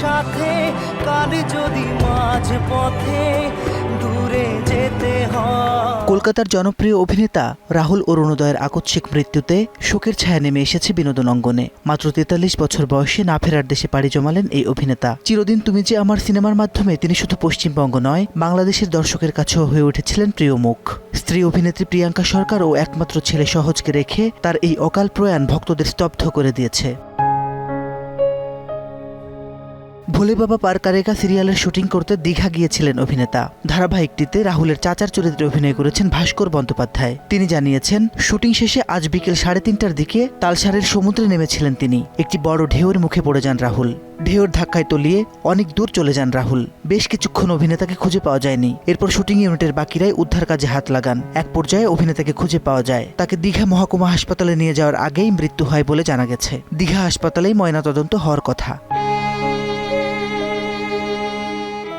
সাথে, কাল যদি মাঝ পথে দূরে যেতে হয়। কলকাতার জনপ্রিয় অভিনেতা রাহুল অরুণোদয়ের আকস্মিক মৃত্যুতে শোকের ছায়া নেমে এসেছে বিনোদন অঙ্গনে। মাত্র ৪৩ বছর বয়সে না ফেরার দেশে পাড়ি জমালেন এই অভিনেতা। চিরদিন তুমি যে আমার সিনেমার মাধ্যমে তিনি শুধু পশ্চিমবঙ্গ নয়, বাংলাদেশের দর্শকের কাছেও হয়ে উঠেছিলেন প্রিয় মুখ। স্ত্রী অভিনেত্রী প্রিয়াঙ্কা সরকার ও একমাত্র ছেলে সহজকে রেখে তার এই অকাল প্রয়াণ ভক্তদের স্তব্ধ করে দিয়েছে। ভোলে বাবা পার কারেগা সিরিয়ালের শুটিং করতে দীঘা গিয়েছিলেন অভিনেতা। ধারাবাহিকটিতে রাহুলের চাচার চরিত্রে অভিনয় করেছেন ভাস্কর বন্দ্যোপাধ্যায়। তিনি জানিয়েছেন, শুটিং শেষে আজ বিকেল 3:30টার দিকে তালসারের সমুদ্রে নেমেছিলেন তিনি। একটি বড় ঢেউয়ের মুখে পড়ে যান রাহুল। ঢেউয়ের ধাক্কায় তলিয়ে অনেক দূর চলে যান রাহুল। বেশ কিছুক্ষণ অভিনেতাকে খুঁজে পাওয়া যায়নি। এরপর শুটিং ইউনিটের বাকিরাই উদ্ধার কাজে হাত লাগান। এক পর্যায়ে অভিনেতাকে খুঁজে পাওয়া যায়। তাকে দীঘা মহকুমা হাসপাতালে নিয়ে যাওয়ার আগেই মৃত্যু হয় বলে জানা গেছে। দীঘা হাসপাতালেই ময়নাতদন্ত হওয়ার কথা।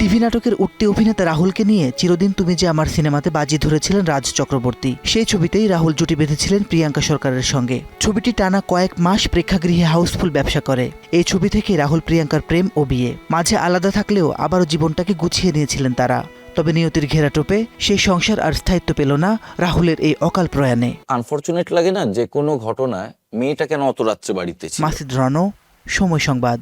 টিভি নাটকের উঠতি অভিনেতা রাহুলকে নিয়ে চিরদিন তুমি যে আমার সিনেমাতে বাজি ধরেছিলেন রাজ চক্রবর্তী। সেই ছবিতেই রাহুল জুটি বেঁধেছিলেন প্রিয়াঙ্কা সরকারের সঙ্গে। ছবিটি টানা কয়েক মাস প্রেক্ষাগৃহে হাউসফুল ব্যবসা করে। এই ছবি থেকে রাহুল প্রিয়াঙ্কার প্রেম ও বিয়ে। মাঝে আলাদা থাকলেও আবারও জীবনটাকে গুছিয়ে নিয়েছিলেন তারা। তবে নিয়তির ঘেরাটোপে সেই সংসার আর স্থায়িত্ব পেল না রাহুলের এই অকাল প্রয়াণে। আনফরচুনেট লাগে না যে কোনো ঘটনায় মেয়েটা কেন অত রাত্রে বাড়িতে ছিল। মাসিদ রণ, সময় সংবাদ।